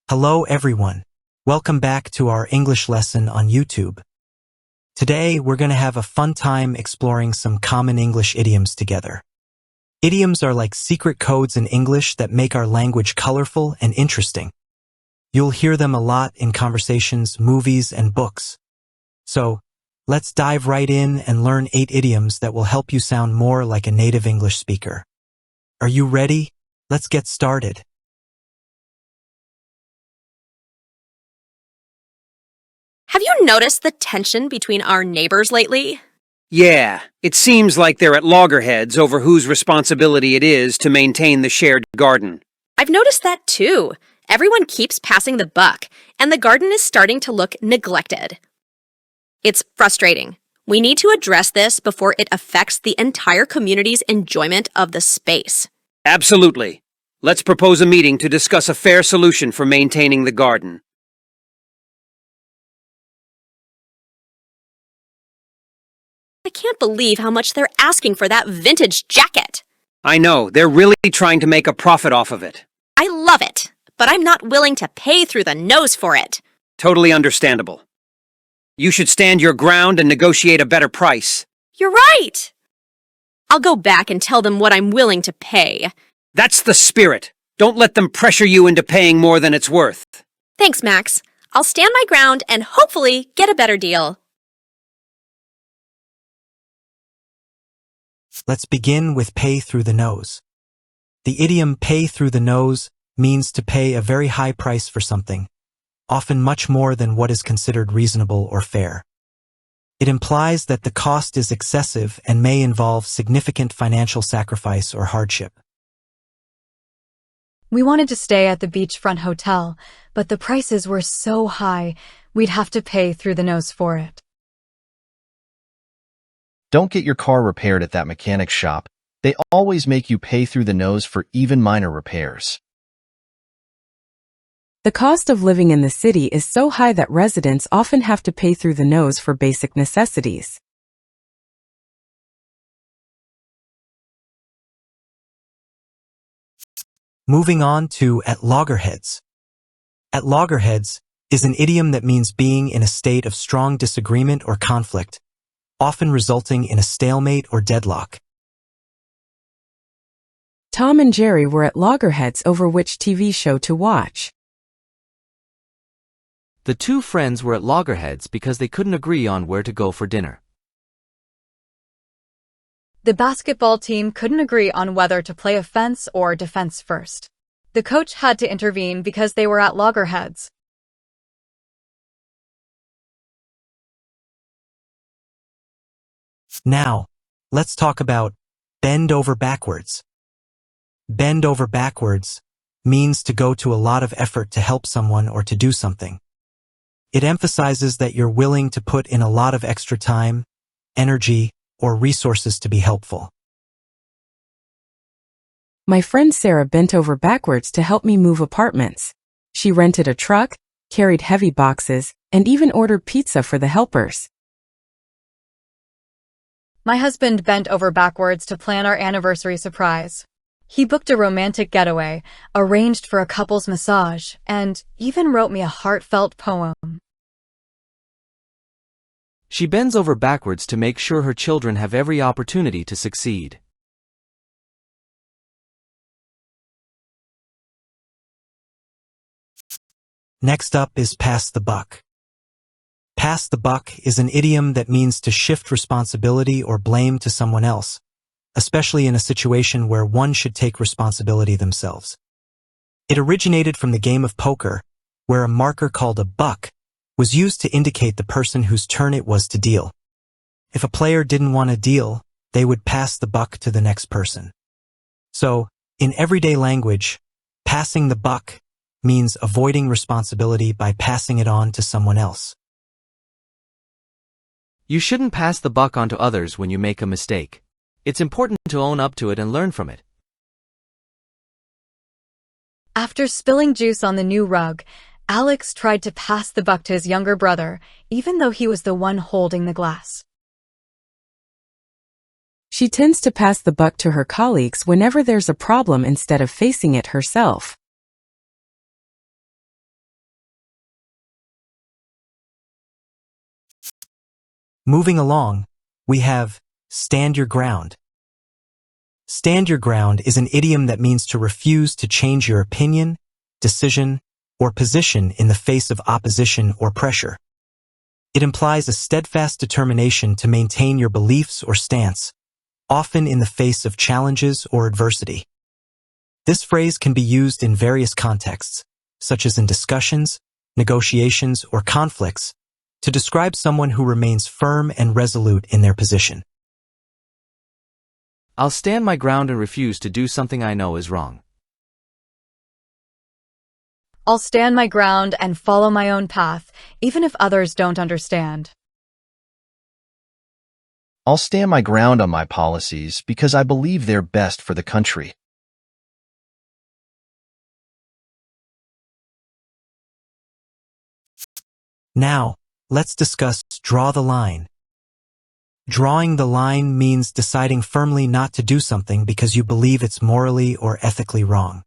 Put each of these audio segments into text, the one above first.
Hello everyone. Welcome back to our English lesson on YouTube. Today we're going to have a fun time exploring some common English idioms together. Idioms are like secret codes in English that make our language colorful and interesting. You'll hear them a lot in conversations, movies, and books. So, let's dive right in and learn 8 idioms that will help you sound more like a native English speaker. Are you ready? Let's get started. Have you noticed the tension between our neighbors lately? Yeah, it seems like they're at loggerheads over whose responsibility it is to maintain the shared garden. I've noticed that too. Everyone keeps passing the buck, and the garden is starting to look neglected. It's frustrating. We need to address this before it affects the entire community's enjoyment of the space. Absolutely. Let's propose a meeting to discuss a fair solution for maintaining the garden. I can't believe how much they're asking for that vintage jacket. I know, they're really trying to make a profit off of it. I love it, but I'm not willing to pay through the nose for it. Totally understandable. You should stand your ground and negotiate a better price. You're right! I'll go back and tell them what I'm willing to pay. That's the spirit. Don't let them pressure you into paying more than it's worth. Thanks, Max. I'll stand my ground and hopefully get a better deal. Let's begin with pay through the nose. The idiom pay through the nose means to pay a very high price for something, often much more than what is considered reasonable or fair. It implies that the cost is excessive and may involve significant financial sacrifice or hardship. We wanted to stay at the beachfront hotel, but the prices were so high, we'd have to pay through the nose for it. Don't get your car repaired at that mechanic shop. They always make you pay through the nose for even minor repairs. The cost of living in the city is so high that residents often have to pay through the nose for basic necessities. Moving on to at loggerheads. At loggerheads is an idiom that means being in a state of strong disagreement or conflict, often resulting in a stalemate or deadlock. Tom and Jerry were at loggerheads over which TV show to watch. The two friends were at loggerheads because they couldn't agree on where to go for dinner. The basketball team couldn't agree on whether to play offense or defense first. The coach had to intervene because they were at loggerheads. Now, let's talk about bend over backwards. Bend over backwards means to go to a lot of effort to help someone or to do something. It emphasizes that you're willing to put in a lot of extra time, energy, or resources to be helpful. My friend Sarah bent over backwards to help me move apartments. She rented a truck, carried heavy boxes, and even ordered pizza for the helpers. My husband bent over backwards to plan our anniversary surprise. He booked a romantic getaway, arranged for a couple's massage, and even wrote me a heartfelt poem. She bends over backwards to make sure her children have every opportunity to succeed. Next up is pass the buck. Pass the buck is an idiom that means to shift responsibility or blame to someone else, especially in a situation where one should take responsibility themselves. It originated from the game of poker, where a marker called a buck was used to indicate the person whose turn it was to deal. If a player didn't want to deal, they would pass the buck to the next person. So, in everyday language, passing the buck means avoiding responsibility by passing it on to someone else. You shouldn't pass the buck on to others when you make a mistake. It's important to own up to it and learn from it. After spilling juice on the new rug, Alex tried to pass the buck to his younger brother, even though he was the one holding the glass. She tends to pass the buck to her colleagues whenever there's a problem instead of facing it herself. Moving along, we have stand your ground. Stand your ground is an idiom that means to refuse to change your opinion, decision, or position in the face of opposition or pressure. It implies a steadfast determination to maintain your beliefs or stance, often in the face of challenges or adversity. This phrase can be used in various contexts, such as in discussions, negotiations, or conflicts, to describe someone who remains firm and resolute in their position. I'll stand my ground and refuse to do something I know is wrong. I'll stand my ground and follow my own path, even if others don't understand. I'll stand my ground on my policies because I believe they're best for the country. Now, let's discuss draw the line. Drawing the line means deciding firmly not to do something because you believe it's morally or ethically wrong.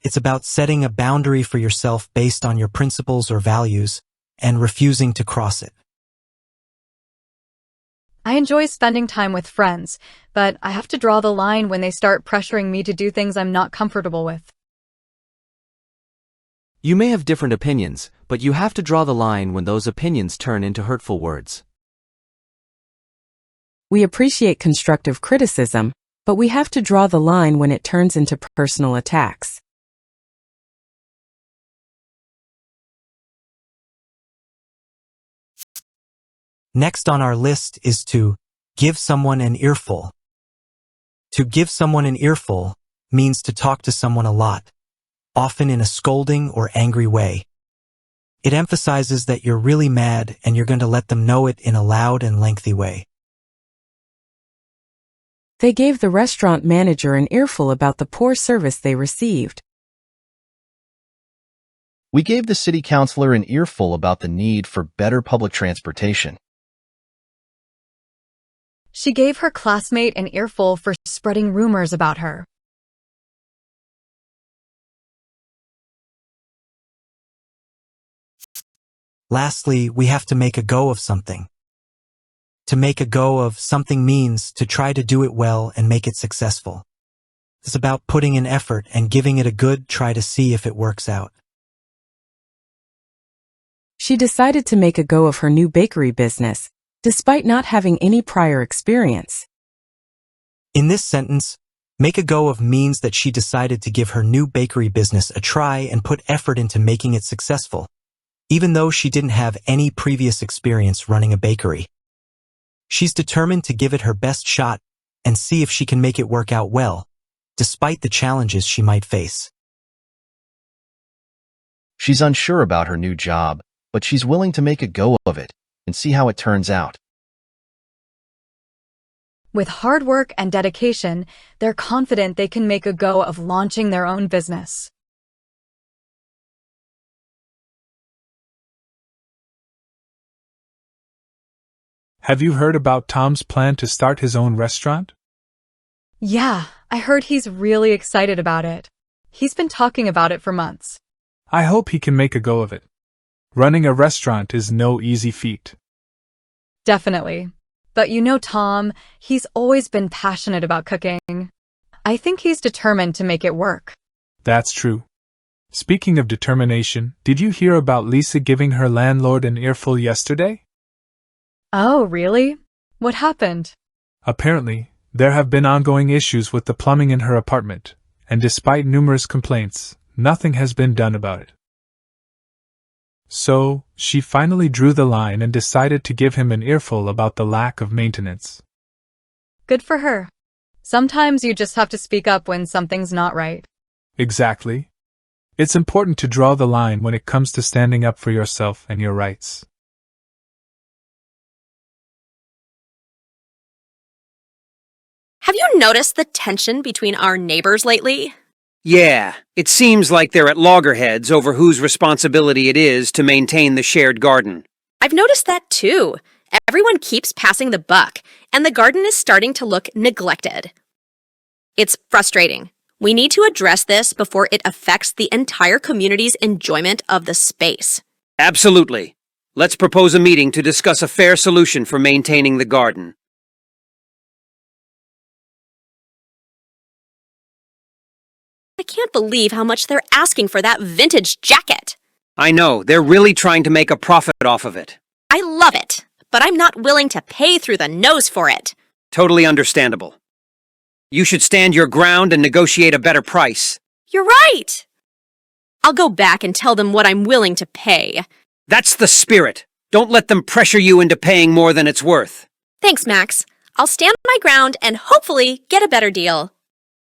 It's about setting a boundary for yourself based on your principles or values and refusing to cross it. I enjoy spending time with friends, but I have to draw the line when they start pressuring me to do things I'm not comfortable with. You may have different opinions, but you have to draw the line when those opinions turn into hurtful words. We appreciate constructive criticism, but we have to draw the line when it turns into personal attacks. Next on our list is to give someone an earful. To give someone an earful means to talk to someone a lot, often in a scolding or angry way. It emphasizes that you're really mad and you're going to let them know it in a loud and lengthy way. They gave the restaurant manager an earful about the poor service they received. We gave the city councilor an earful about the need for better public transportation. She gave her classmate an earful for spreading rumors about her. Lastly, we have to make a go of something. To make a go of something means to try to do it well and make it successful. It's about putting in effort and giving it a good try to see if it works out. She decided to make a go of her new bakery business, despite not having any prior experience. In this sentence, make a go of means that she decided to give her new bakery business a try and put effort into making it successful, even though she didn't have any previous experience running a bakery. She's determined to give it her best shot and see if she can make it work out well, despite the challenges she might face. She's unsure about her new job, but she's willing to make a go of it and see how it turns out. With hard work and dedication, they're confident they can make a go of launching their own business. Have you heard about Tom's plan to start his own restaurant? Yeah, I heard he's really excited about it. He's been talking about it for months. I hope he can make a go of it. Running a restaurant is no easy feat. Definitely. But you know Tom, he's always been passionate about cooking. I think he's determined to make it work. That's true. Speaking of determination, did you hear about Lisa giving her landlord an earful yesterday? Oh, really? What happened? Apparently, there have been ongoing issues with the plumbing in her apartment, and despite numerous complaints, nothing has been done about it. So, she finally drew the line and decided to give him an earful about the lack of maintenance. Good for her. Sometimes you just have to speak up when something's not right. Exactly. It's important to draw the line when it comes to standing up for yourself and your rights. Have you noticed the tension between our neighbors lately? Yeah, it seems like they're at loggerheads over whose responsibility it is to maintain the shared garden. I've noticed that too. Everyone keeps passing the buck, and the garden is starting to look neglected. It's frustrating. We need to address this before it affects the entire community's enjoyment of the space. Absolutely. Let's propose a meeting to discuss a fair solution for maintaining the garden. I can't believe how much they're asking for that vintage jacket. I know, they're really trying to make a profit off of it. I love it, but I'm not willing to pay through the nose for it. Totally understandable. You should stand your ground and negotiate a better price. You're right! I'll go back and tell them what I'm willing to pay. That's the spirit. Don't let them pressure you into paying more than it's worth. Thanks, Max. I'll stand my ground and hopefully get a better deal.